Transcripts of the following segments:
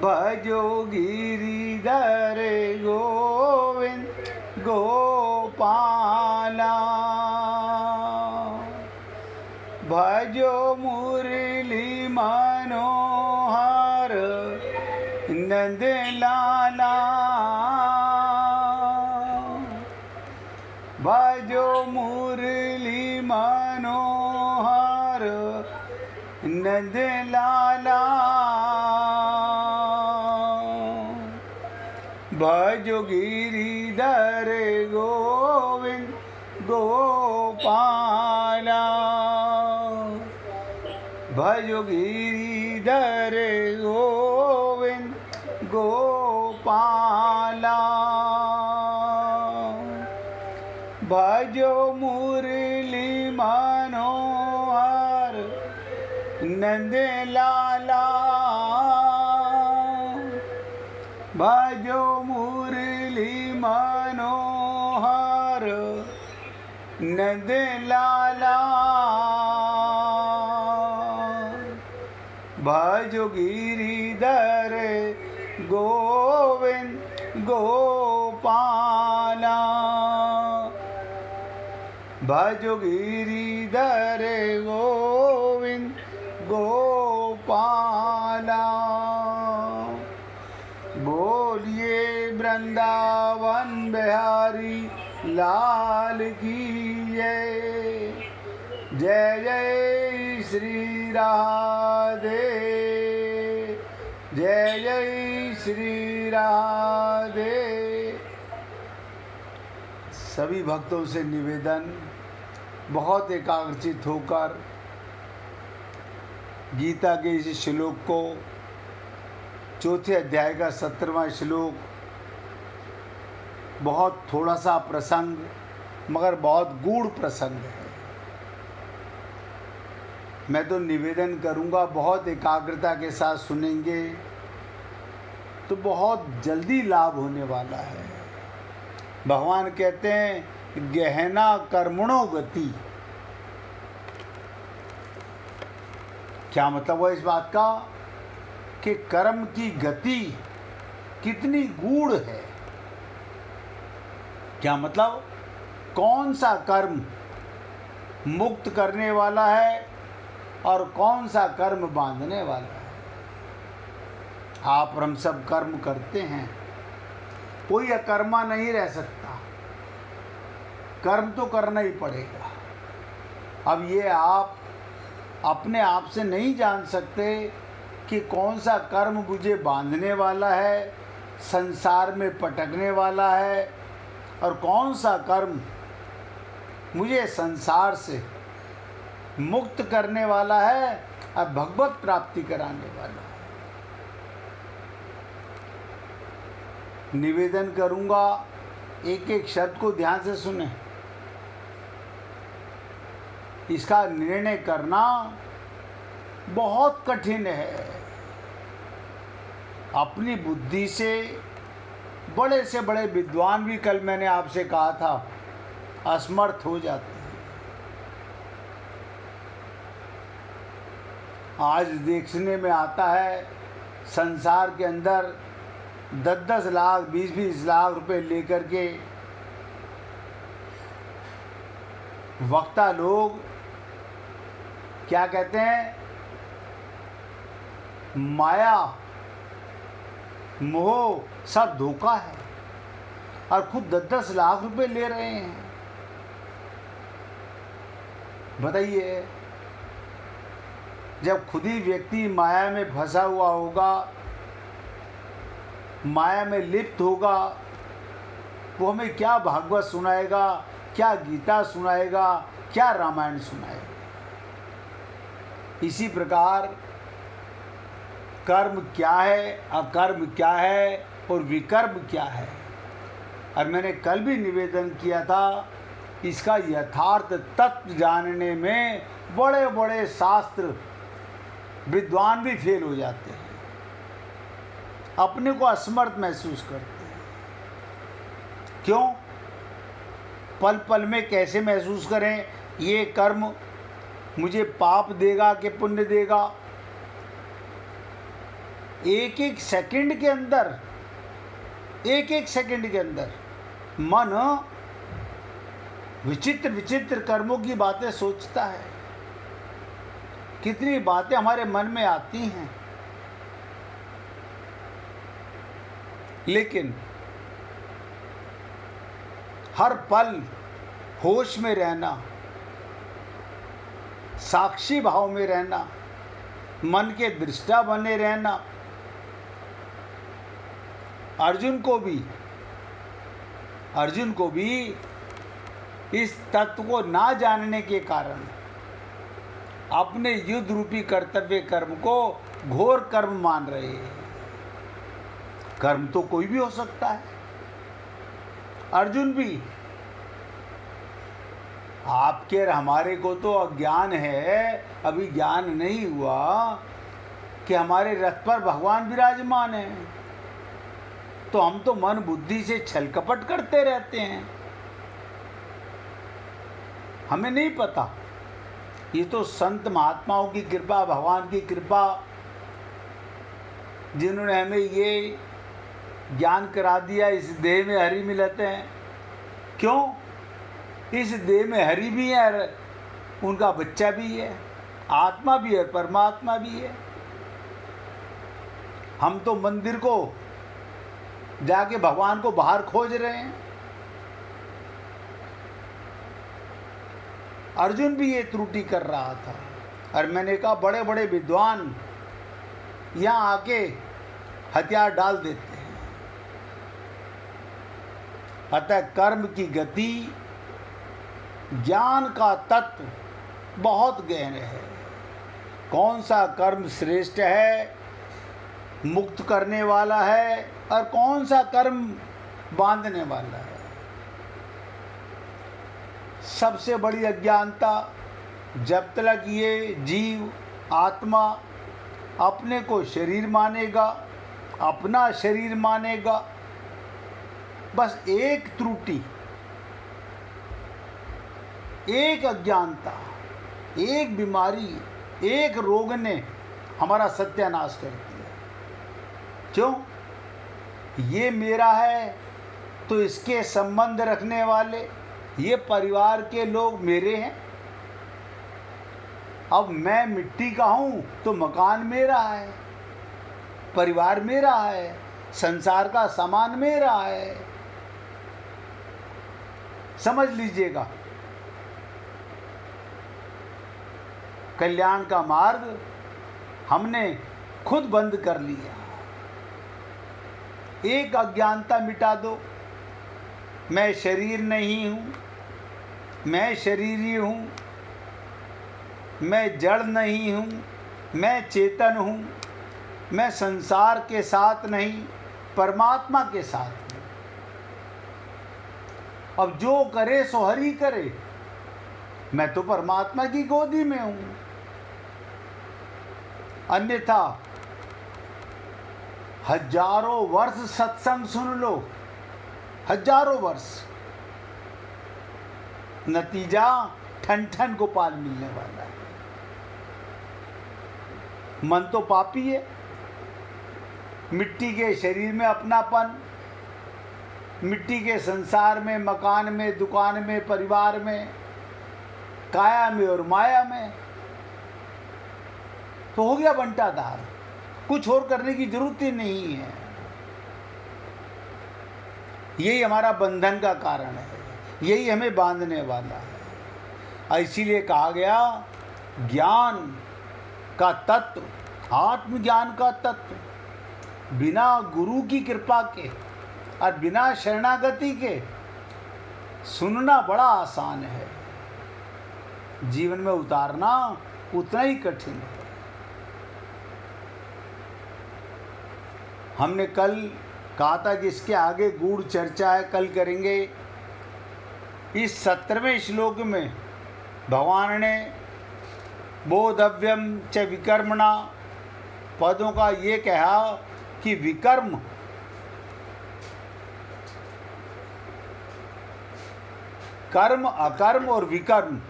भजो गिरिधर गोविंद गोपाला। भजो मुरली मनोहर नंद लाला। भजो मुरली मनोहर नंद लाला। भजो गिरिधर गोविंद गोपाला। भजो गिरिधर गोविंद गोपाला। भजो मुरली मनोहर नंद लाला। भजो मुरली मनोहर नंद लाला। भजो गिरिधर गोविंद गोपाला। भजो गिरिधर गोविंद गोपाला। बोलिए वृंदावन बिहारी लाल की जय। जय जय श्री राधे। जय जय श्री राधे। सभी भक्तों से निवेदन, बहुत एकाग्रचित होकर गीता के इस श्लोक को, चौथे अध्याय का 17वां श्लोक, बहुत थोड़ा सा प्रसंग मगर बहुत गूढ़ प्रसंग है। मैं तो निवेदन करूंगा, बहुत एकाग्रता के साथ सुनेंगे तो बहुत जल्दी लाभ होने वाला है। भगवान कहते हैं गहना कर्मणो गति। क्या मतलब है इस बात का कि कर्म की गति कितनी गूढ़ है। क्या मतलब, कौन सा कर्म मुक्त करने वाला है और कौन सा कर्म बांधने वाला है। आप और हम सब कर्म करते हैं, कोई अकर्मा नहीं रह सकता, कर्म तो करना ही पड़ेगा। अब ये आप अपने आप से नहीं जान सकते कि कौन सा कर्म मुझे बांधने वाला है, संसार में पटकने वाला है, और कौन सा कर्म मुझे संसार से मुक्त करने वाला है और भगवत प्राप्ति कराने वाला है। निवेदन करूंगा, एक एक शब्द को ध्यान से सुने। इसका निर्णय करना बहुत कठिन है। अपनी बुद्धि से बड़े विद्वान भी, कल मैंने आपसे कहा था, असमर्थ हो जाते हैं। आज देखने में आता है संसार के अंदर 10-10 लाख 20-20 लाख रुपए लेकर के वक्ता लोग क्या कहते हैं, माया मोह सब धोखा है, और खुद 10-10 लाख रुपए ले रहे हैं। बताइए, जब खुद ही व्यक्ति माया में फंसा हुआ होगा, माया में लिप्त होगा, वो हमें क्या भागवत सुनाएगा, क्या गीता सुनाएगा, क्या रामायण सुनाएगा। इसी प्रकार कर्म क्या है, अकर्म क्या है और विकर्म क्या है। और मैंने कल भी निवेदन किया था, इसका यथार्थ तत्व जानने में बड़े बड़े शास्त्र विद्वान भी फेल हो जाते हैं, अपने को असमर्थ महसूस करते हैं। क्यों? पल पल में कैसे महसूस करें ये कर्म मुझे पाप देगा कि पुण्य देगा, एक एक सेकंड के अंदर, एक एक सेकंड के अंदर मन विचित्र विचित्र कर्मों की बातें सोचता है। कितनी बातें हमारे मन में आती हैं, लेकिन हर पल होश में रहना, साक्षी भाव में रहना, मन के दृष्टा बने रहना। अर्जुन को भी इस तत्व को ना जानने के कारण अपने युद्ध रूपी कर्तव्य कर्म को घोर कर्म मान रहे हैं। कर्म तो कोई भी हो सकता है। अर्जुन भी, आपके और हमारे को तो अज्ञान है, अभी ज्ञान नहीं हुआ कि हमारे रथ पर भगवान विराजमान है, तो हम तो मन बुद्धि से छल कपट करते रहते हैं। हमें नहीं पता। ये तो संत महात्माओं की कृपा, भगवान की कृपा, जिन्होंने हमें ये ज्ञान करा दिया। इस देह में हरि मिलते हैं। क्यों? इस देह में हरि भी है और उनका बच्चा भी है, आत्मा भी है, परमात्मा भी है। हम तो मंदिर को जाके भगवान को बाहर खोज रहे हैं। अर्जुन भी ये त्रुटि कर रहा था, और मैंने कहा बड़े बड़े विद्वान यहाँ आके हथियार डाल देते हैं। अतः कर्म की गति, ज्ञान का तत्व बहुत गहन है। कौन सा कर्म श्रेष्ठ है, मुक्त करने वाला है, और कौन सा कर्म बांधने वाला है। सबसे बड़ी अज्ञानता, जब तक ये जीव आत्मा अपने को शरीर मानेगा, अपना शरीर मानेगा, बस एक त्रुटि, एक अज्ञानता, एक बीमारी, एक रोग ने हमारा सत्यानाश कर दिया। क्यों? ये मेरा है तो इसके संबंध रखने वाले, ये परिवार के लोग मेरे हैं। अब मैं मिट्टी का हूँ तो मकान मेरा है, परिवार मेरा है, संसार का सामान मेरा है। समझ लीजिएगा, कल्याण का मार्ग हमने खुद बंद कर लिया। एक अज्ञानता मिटा दो, मैं शरीर नहीं हूँ, मैं शरीरी हूँ, मैं जड़ नहीं हूँ, मैं चेतन हूँ, मैं संसार के साथ नहीं, परमात्मा के साथ हूँ। अब जो करे सो हरि करे, मैं तो परमात्मा की गोदी में हूँ। अन्यथा हजारों वर्ष सत्संग सुन लो, हजारों वर्ष, नतीजा ठन ठन गोपाल मिलने वाला है। मन तो पापी है, मिट्टी के शरीर में अपनापन, मिट्टी के संसार में, मकान में, दुकान में, परिवार में, काया में और माया में, तो हो गया बंटाधार। कुछ और करने की जरूरत ही नहीं है। यही हमारा बंधन का कारण है, यही हमें बांधने वाला है। इसीलिए कहा गया ज्ञान का तत्व, आत्मज्ञान का तत्व बिना गुरु की कृपा के और बिना शरणागति के सुनना बड़ा आसान है, जीवन में उतारना उतना ही कठिन है। हमने कल कहा था कि इसके आगे गूढ़ चर्चा है, कल करेंगे। इस 17वें श्लोक में भगवान ने बोधव्यम च विकर्मणा पदों का ये कहा कि विकर्म कर्म, अकर्म और विकर्म,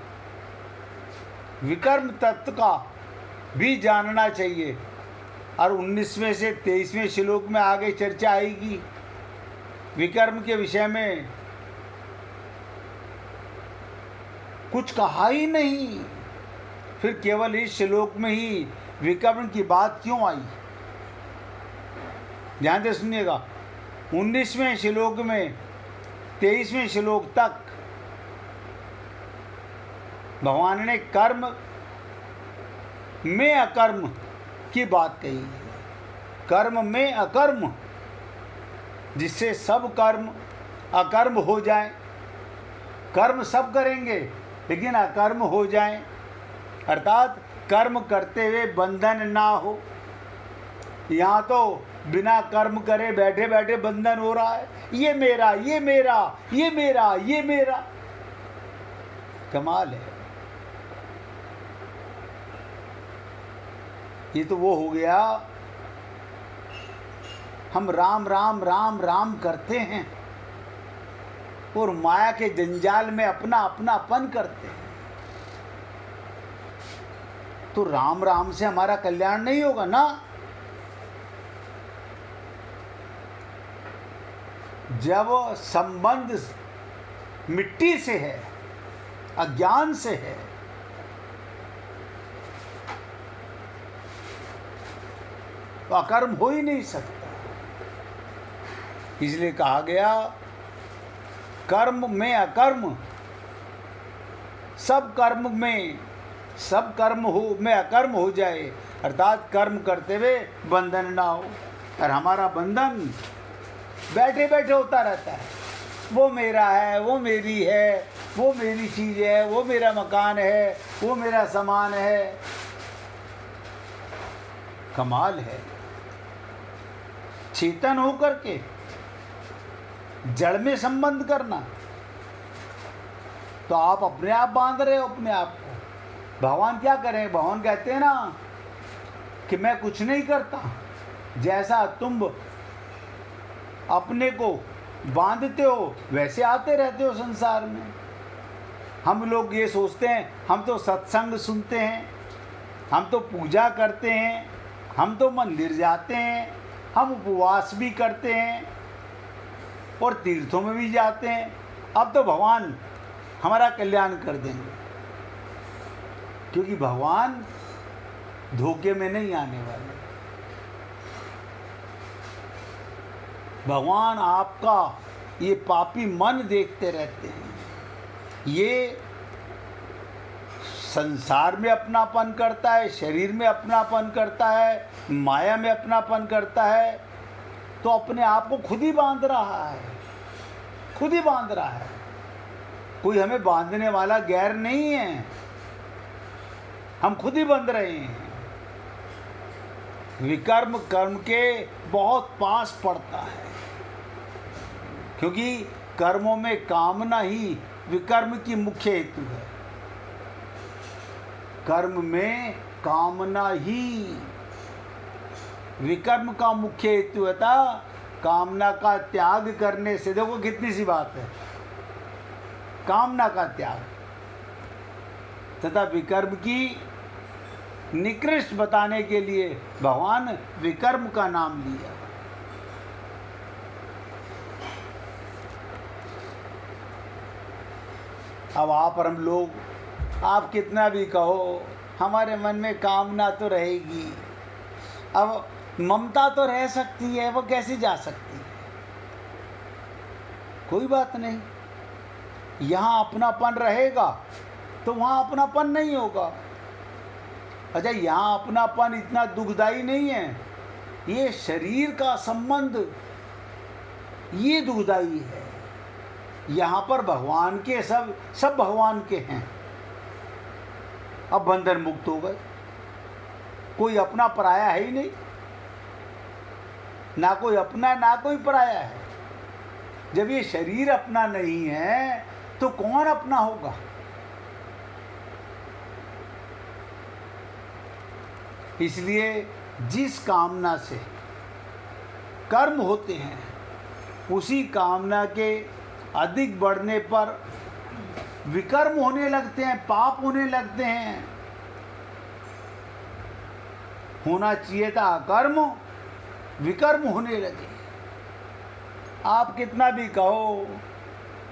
विकर्म तत्व का भी जानना चाहिए। और 19वें से 23वें श्लोक में आगे चर्चा आएगी विकर्म के विषय में। कुछ कहा ही नहीं, फिर केवल इस श्लोक में ही विकर्म की बात क्यों आई? ध्यान से सुनिएगा, 19वें श्लोक में 23वें श्लोक तक भगवान ने कर्म में अकर्म की बात कही है। कर्म में अकर्म, जिससे सब कर्म अकर्म हो जाए। कर्म सब करेंगे लेकिन अकर्म हो जाए, अर्थात कर्म करते हुए बंधन ना हो। यहाँ तो बिना कर्म करे बैठे बैठे बंधन हो रहा है, ये मेरा, ये मेरा, ये मेरा, ये मेरा। कमाल है। ये तो वो हो गया, हम राम राम राम राम करते हैं और माया के जंजाल में अपना अपनापन करते हैं। तो राम राम से हमारा कल्याण नहीं होगा ना। जब संबंध मिट्टी से है, अज्ञान से है, तो अकर्म हो ही नहीं सकता। इसलिए कहा गया कर्म में अकर्म, सब कर्म में अकर्म हो जाए, अर्थात कर्म करते हुए बंधन ना हो। और हमारा बंधन बैठे बैठे होता रहता है, वो मेरा है, वो मेरी है, वो मेरी चीज़ है, वो मेरा मकान है, वो मेरा सामान है। कमाल है। चेतन होकर के जड़ में संबंध करना, तो आप अपने आप बांध रहे हो अपने आप को। भगवान क्या करें? भगवान कहते हैं ना कि मैं कुछ नहीं करता। जैसा तुम अपने को बांधते हो वैसे आते रहते हो संसार में। हम लोग ये सोचते हैं हम तो सत्संग सुनते हैं, हम तो पूजा करते हैं, हम तो मंदिर जाते हैं, हम उपवास भी करते हैं और तीर्थों में भी जाते हैं, अब तो भगवान हमारा कल्याण कर देंगे। क्योंकि भगवान धोखे में नहीं आने वाले। भगवान आपका ये पापी मन देखते रहते हैं। ये संसार में अपनापन करता है, शरीर में अपनापन करता है, माया में अपनापन करता है, तो अपने आप को खुद ही बांध रहा है, खुद ही बांध रहा है। कोई हमें बांधने वाला गैर नहीं है, हम खुद ही बंध रहे हैं। विकर्म कर्म के बहुत पास पड़ता है, क्योंकि कर्मों में कामना ही विकर्म की मुख्य हेतु है। कर्म में कामना ही विकर्म का मुख्य हेतु है। कामना का त्याग करने से, देखो कितनी सी बात है, कामना का त्याग तथा विकर्म की निकृष्ट बताने के लिए भगवान विकर्म का नाम लिया। अब आप और हम लोग, आप कितना भी कहो, हमारे मन में कामना तो रहेगी। अब ममता तो रह सकती है, वो कैसे जा सकती है? कोई बात नहीं, यहाँ अपनापन रहेगा तो वहाँ अपनापन नहीं होगा। अच्छा, यहाँ अपनापन इतना दुखदाई नहीं है, ये शरीर का संबंध ये दुखदाई है। यहाँ पर भगवान के सब भगवान के हैं। अब बंधन मुक्त हो गए, कोई अपना पराया है ही नहीं, ना कोई अपना ना कोई पराया है। जब ये शरीर अपना नहीं है तो कौन अपना होगा? इसलिए जिस कामना से कर्म होते हैं, उसी कामना के अधिक बढ़ने पर विकर्म होने लगते हैं, पाप होने लगते हैं। होना चाहिए था अकर्म, विकर्म होने लगे। आप कितना भी कहो,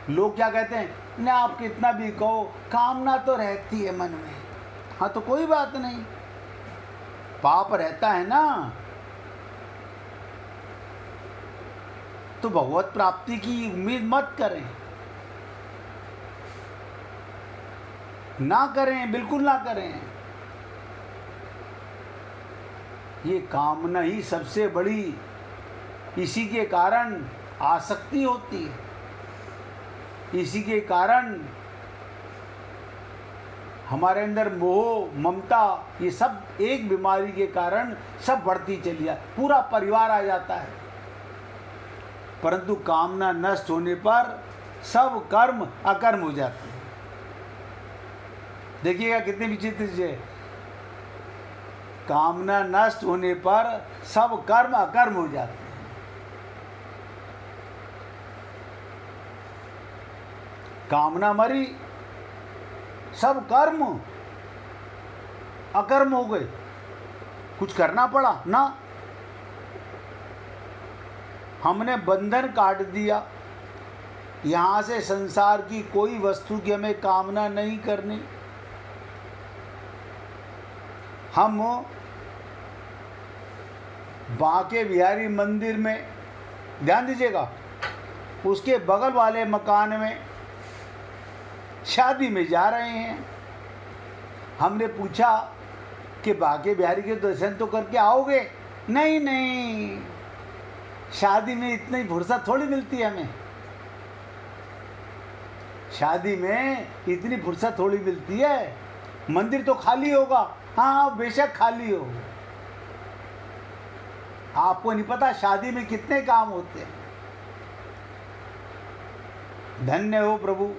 लोग क्या कहते हैं ना, आप कितना भी कहो कामना तो रहती है मन में। हाँ तो कोई बात नहीं, पाप रहता है ना, तो भगवत प्राप्ति की उम्मीद मत करें, ना करें, बिल्कुल ना करें। ये कामना ही सबसे बड़ी, इसी के कारण आसक्ति होती है, इसी के कारण हमारे अंदर मोह, ममता, ये सब एक बीमारी के कारण सब बढ़ती चली जाती, पूरा परिवार आ जाता है। परंतु कामना नष्ट होने पर सब कर्म अकर्म हो जाते हैं। देखिएगा कितनी विचित्र चीज है, कामना नष्ट होने पर सब कर्म अकर्म हो जाते हैं। कामना मरी, सब कर्म अकर्म हो गए, कुछ करना पड़ा ना, हमने बंधन काट दिया। यहां से संसार की कोई वस्तु की हमें कामना नहीं करनी। हम बांके बिहारी मंदिर में, ध्यान दीजिएगा, उसके बगल वाले मकान में शादी में जा रहे हैं। हमने पूछा कि बांके बिहारी के दर्शन तो करके आओगे? नहीं नहीं, शादी में इतनी फुर्सत थोड़ी मिलती है हमें, शादी में इतनी फुर्सत थोड़ी मिलती है, मंदिर तो खाली होगा। हाँ बेशक खाली हो, आपको नहीं पता शादी में कितने काम होते हैं। धन्य हो प्रभु,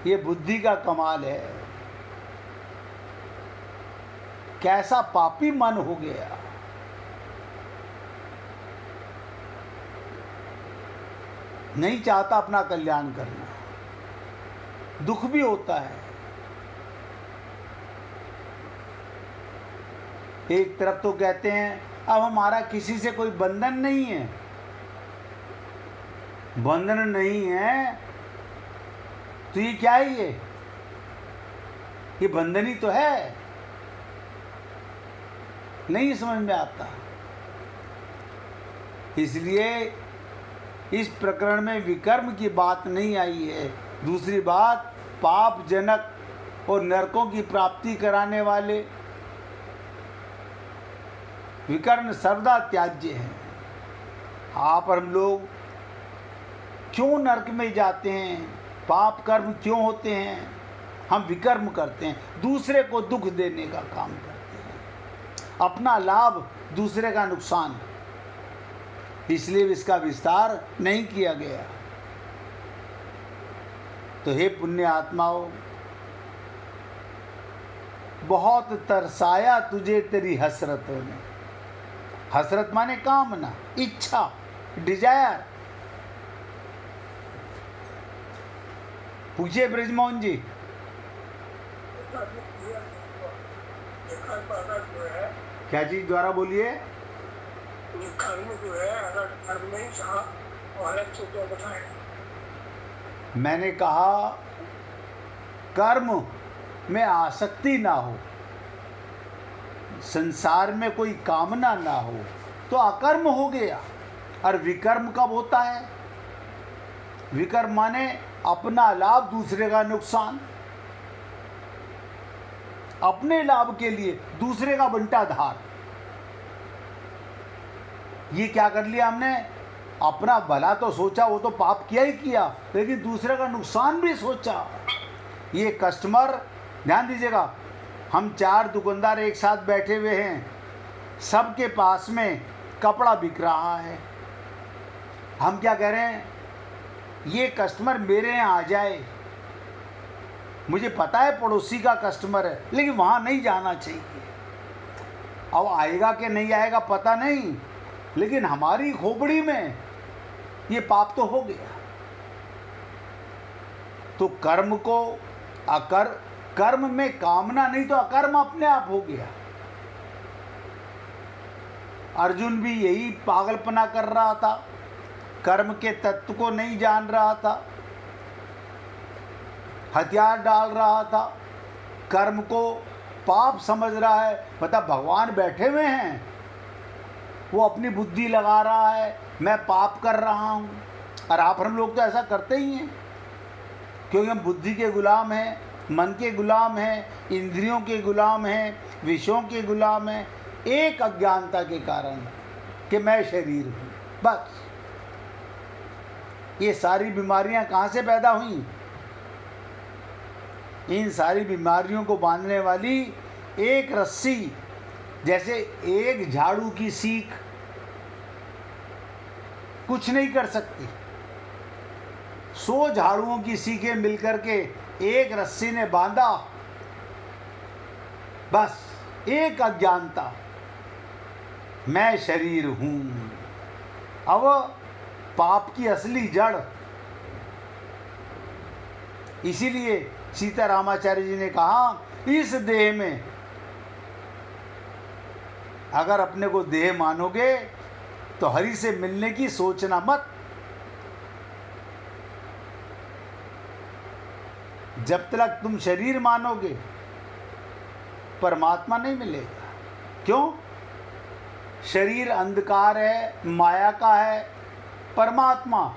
ये बुद्धि का कमाल है। कैसा पापी मन हो गया, नहीं चाहता अपना कल्याण करना, दुख भी होता है। एक तरफ तो कहते हैं अब हमारा किसी से कोई बंधन नहीं है, बंधन नहीं है तो ये क्या है, ये बंधन ही तो है, नहीं समझ में आता। इसलिए इस प्रकरण में विकर्म की बात नहीं आई है। दूसरी बात, पाप जनक और नरकों की प्राप्ति कराने वाले विकर्म सर्वदा त्याज्य हैं। आप और हम लोग क्यों नरक में जाते हैं, पाप कर्म क्यों होते हैं? हम विकर्म करते हैं, दूसरे को दुख देने का काम करते हैं, अपना लाभ दूसरे का नुकसान, इसलिए इसका विस्तार नहीं किया गया। तो हे पुण्य आत्माओं, बहुत तरसाया तुझे तेरी हसरतों ने। हसरत माने कामना, इच्छा, डिजायर। पूछिए ब्रिजमोहन जी। क्या चीज, द्वारा बोलिए। कर्म जो है, अगर कर्म नहीं चाहा तो अलग से तो बताएं। मैंने कहा कर्म में आसक्ति ना हो, संसार में कोई कामना ना हो तो अकर्म हो गया। और विकर्म कब होता है? विकर्म माने अपना लाभ दूसरे का नुकसान, अपने लाभ के लिए दूसरे का बंटाधार। ये क्या कर लिया हमने? अपना भला तो सोचा, वो तो पाप किया ही किया, लेकिन दूसरे का नुकसान भी सोचा। ये कस्टमर, ध्यान दीजिएगा, हम 4 दुकानदार एक साथ बैठे हुए हैं, सबके पास में कपड़ा बिक रहा है। हम क्या कह रहे हैं, ये कस्टमर मेरे यहाँ आ जाए, मुझे पता है पड़ोसी का कस्टमर है, लेकिन वहाँ नहीं जाना चाहिए। अब आएगा कि नहीं आएगा पता नहीं, लेकिन हमारी खोपड़ी में ये पाप तो हो गया। तो कर्म को कर्म में कामना नहीं तो अकर्म अपने आप हो गया। अर्जुन भी यही पागलपना कर रहा था, कर्म के तत्व को नहीं जान रहा था, हथियार डाल रहा था, कर्म को पाप समझ रहा है। मतलब भगवान बैठे हुए हैं, वो अपनी बुद्धि लगा रहा है, मैं पाप कर रहा हूँ। और आप हम लोग तो ऐसा करते ही हैं, क्योंकि हम बुद्धि के गुलाम हैं, मन के गुलाम हैं, इंद्रियों के गुलाम हैं, विषयों के गुलाम हैं, एक अज्ञानता के कारण कि मैं शरीर हूँ। बस ये सारी बीमारियां कहाँ से पैदा हुई? इन सारी बीमारियों को बांधने वाली एक रस्सी, जैसे एक झाड़ू की सीख कुछ नहीं कर सकती, 100 झाड़ुओं की सीखें मिलकर के एक रस्सी ने बांधा। बस एक अज्ञानता, मैं शरीर हूं। अब पाप की असली जड़, इसीलिए सीतारामाचार्य जी ने कहा, इस देह में अगर अपने को देह मानोगे तो हरि से मिलने की सोचना मत। जब तक तुम शरीर मानोगे परमात्मा नहीं मिलेगा। क्यों? शरीर अंधकार है, माया का है, परमात्मा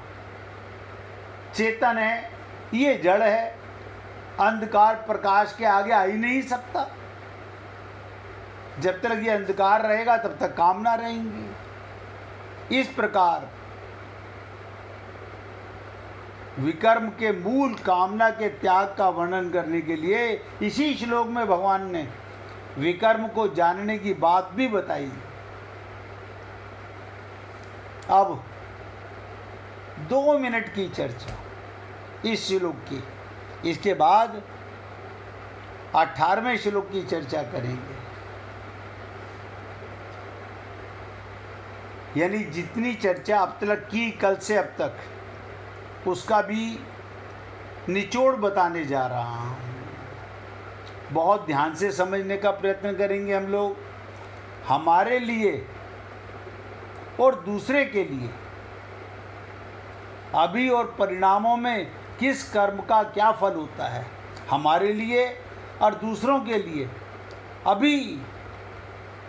चेतन है, ये जड़ है। अंधकार प्रकाश के आगे आ ही नहीं सकता। जब तक ये अंधकार रहेगा तब तक कामना रहेंगी। इस प्रकार विकर्म के मूल कामना के त्याग का वर्णन करने के लिए इसी श्लोक में भगवान ने विकर्म को जानने की बात भी बताई। अब 2 मिनट की चर्चा इस श्लोक की, इसके बाद 18वें श्लोक की चर्चा करेंगे। यानी जितनी चर्चा अब तक की, कल से अब तक, उसका भी निचोड़ बताने जा रहा हूँ। बहुत ध्यान से समझने का प्रयत्न करेंगे हम लोग। हमारे लिए और दूसरे के लिए अभी और परिणामों में किस कर्म का क्या फल होता है, हमारे लिए और दूसरों के लिए अभी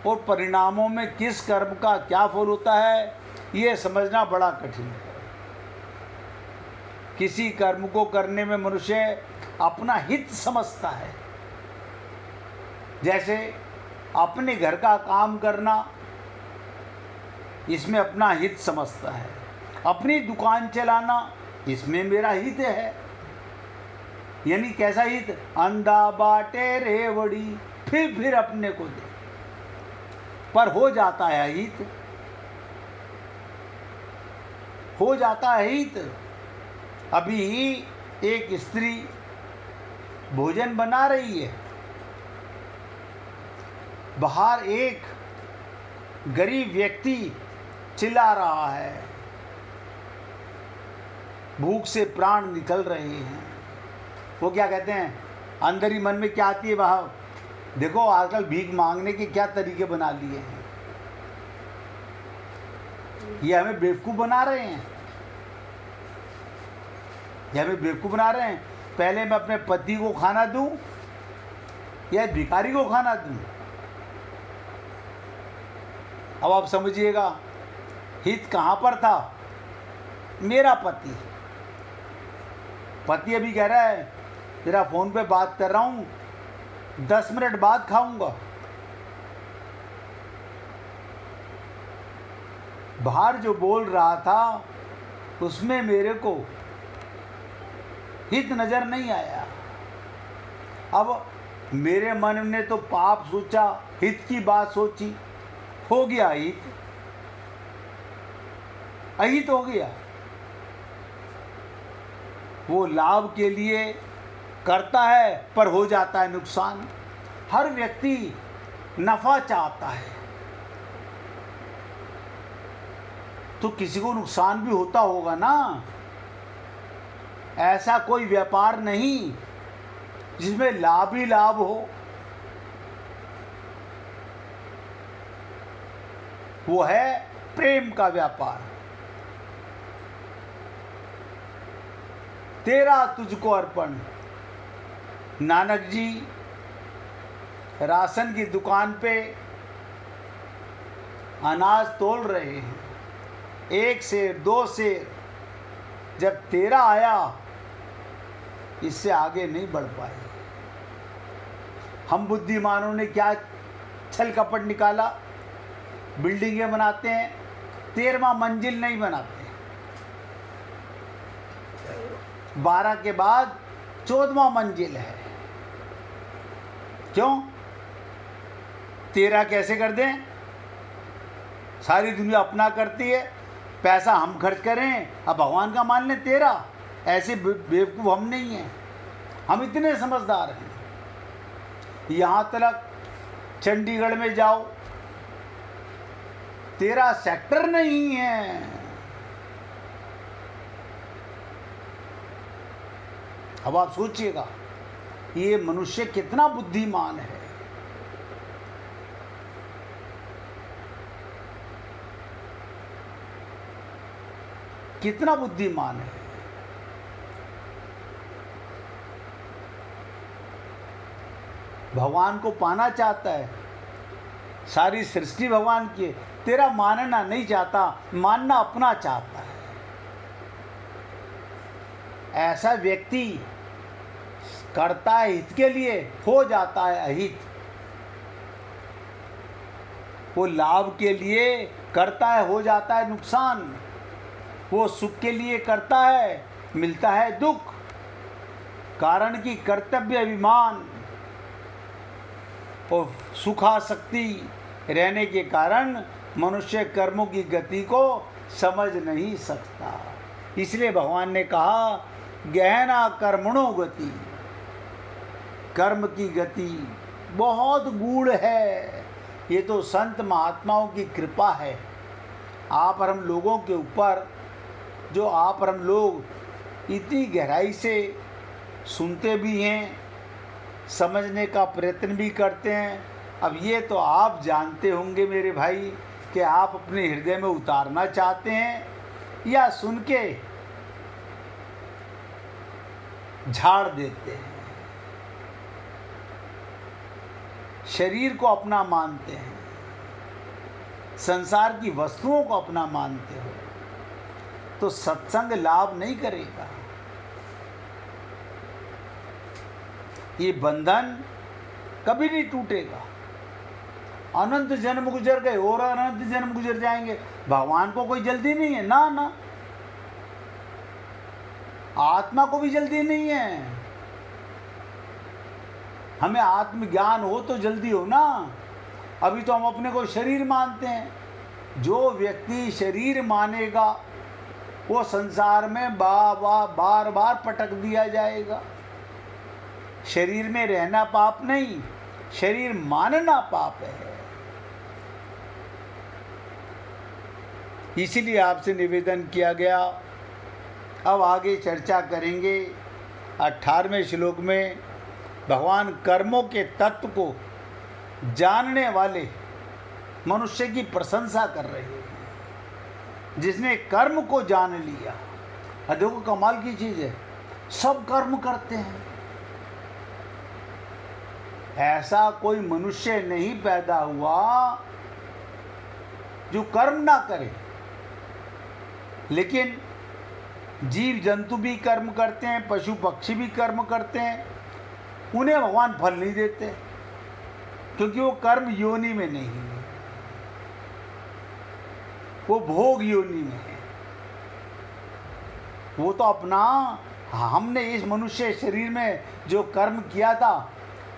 और परिणामों में किस कर्म का क्या फल होता है, ये समझना बड़ा कठिन है। किसी कर्म को करने में मनुष्य अपना हित समझता है। जैसे अपने घर का काम करना, इसमें अपना हित समझता है। अपनी दुकान चलाना, इसमें मेरा हित है। यानी कैसा हित? अंधा बाटे रेवड़ी फिर अपने को दे, पर हो जाता है हित, हो जाता है हित। अभी एक स्त्री भोजन बना रही है, बाहर एक गरीब व्यक्ति चिल्ला रहा है, भूख से प्राण निकल रहे हैं। वो क्या कहते हैं, अंदर ही मन में क्या आती है, वह देखो आजकल भीख मांगने के क्या तरीके बना लिए हैं, ये हमें बेवकूफ़ बना रहे हैं, ये हमें बेवकूफ़ बना रहे हैं। पहले मैं अपने पति को खाना दूं या भिखारी को खाना दूं? अब आप समझिएगा हित कहाँ पर था। मेरा पति अभी कह रहा है तेरा फ़ोन पे बात कर रहा हूँ, 10 मिनट बाद खाऊंगा। बाहर जो बोल रहा था उसमें मेरे को हित नज़र नहीं आया। अब मेरे मन ने तो पाप सोचा, हित की बात सोची, हो गया हित, अहित हो गया। वो लाभ के लिए करता है पर हो जाता है नुकसान। हर व्यक्ति नफ़ा चाहता है तो किसी को नुकसान भी होता होगा ना। ऐसा कोई व्यापार नहीं जिसमें लाभ ही लाभ हो। वो है प्रेम का व्यापार। तेरा तुझको अर्पण। नानक जी राशन की दुकान पे अनाज तोल रहे हैं, 1 सेर 2 सेर, जब तेरा आया इससे आगे नहीं बढ़ पाए। हम बुद्धिमानों ने क्या छल कपट निकाला, बिल्डिंगें बनाते हैं, 13वां मंजिल नहीं बनाते, 12 के बाद 14वां मंजिल है। क्यों? 13 कैसे कर दें? सारी दुनिया अपना करती है, पैसा हम खर्च करें, अब भगवान का मान लें 13। ऐसे बेवकूफ़ हम नहीं हैं, हम इतने समझदार हैं। यहाँ तक चंडीगढ़ में जाओ, 13 सेक्टर नहीं है। अब आप सोचिएगा ये मनुष्य कितना बुद्धिमान है। कितना बुद्धिमान है। भगवान को पाना चाहता है, सारी सृष्टि भगवान की है, तेरा मानना नहीं चाहता, मानना अपना चाहता है। ऐसा व्यक्ति करता है हित के लिए, हो जाता है अहित। वो लाभ के लिए करता है, हो जाता है नुकसान। वो सुख के लिए करता है, मिलता है दुख। कारण की कर्तव्य अभिमान और सुखासक्ति रहने के कारण मनुष्य कर्मों की गति को समझ नहीं सकता। इसलिए भगवान ने कहा गहना कर्मणो गति। कर्म की गति बहुत गूढ़ है। ये तो संत महात्माओं की कृपा है आप और हम लोगों के ऊपर, जो आप और हम लोग इतनी गहराई से सुनते भी हैं, समझने का प्रयत्न भी करते हैं। अब ये तो आप जानते होंगे मेरे भाई कि आप अपने हृदय में उतारना चाहते हैं या सुन के झाड़ देते हैं। शरीर को अपना मानते हैं, संसार की वस्तुओं को अपना मानते हो तो सत्संग लाभ नहीं करेगा। ये बंधन कभी नहीं टूटेगा। अनंत जन्म गुजर गए और अनंत जन्म गुजर जाएंगे, भगवान को कोई जल्दी नहीं है ना। ना, आत्मा को भी जल्दी नहीं है। हमें आत्मज्ञान हो तो जल्दी हो ना। अभी तो हम अपने को शरीर मानते हैं। जो व्यक्ति शरीर मानेगा वो संसार में बार बार पटक दिया जाएगा। शरीर में रहना पाप नहीं, शरीर मानना पाप है। इसीलिए आपसे निवेदन किया गया। अब आगे चर्चा करेंगे। 18वें श्लोक में भगवान कर्मों के तत्व को जानने वाले मनुष्य की प्रशंसा कर रहे हैं, जिसने कर्म को जान लिया। देखो कमाल की चीज़ है, सब कर्म करते हैं। ऐसा कोई मनुष्य नहीं पैदा हुआ जो कर्म ना करे। लेकिन जीव जंतु भी कर्म करते हैं, पशु पक्षी भी कर्म करते हैं। उन्हें भगवान फल नहीं देते क्योंकि वो कर्म योनि में नहीं है, वो भोग योनि में है। वो तो अपना, हमने इस मनुष्य शरीर में जो कर्म किया था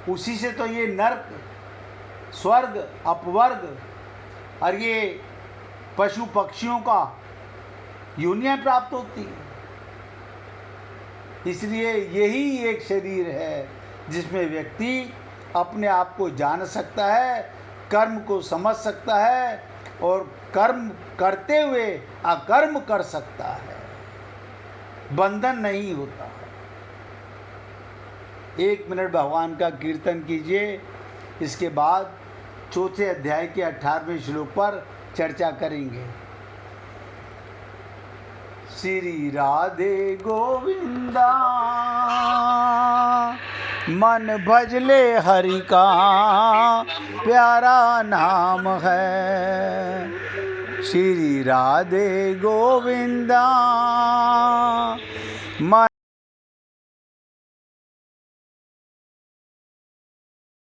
उसी से तो ये नरक, स्वर्ग, अपवर्ग और ये पशु पक्षियों का योनियां प्राप्त होती है। इसलिए यही एक शरीर है जिसमें व्यक्ति अपने आप को जान सकता है, कर्म को समझ सकता है और कर्म करते हुए अकर्म कर सकता है। बंधन नहीं होता। 1 मिनट भगवान का कीर्तन कीजिए। इसके बाद 4थे अध्याय के 18वें श्लोक पर चर्चा करेंगे। श्री राधे गोविंदा मन भजले हरि का प्यारा नाम है। श्री राधे गोविंदा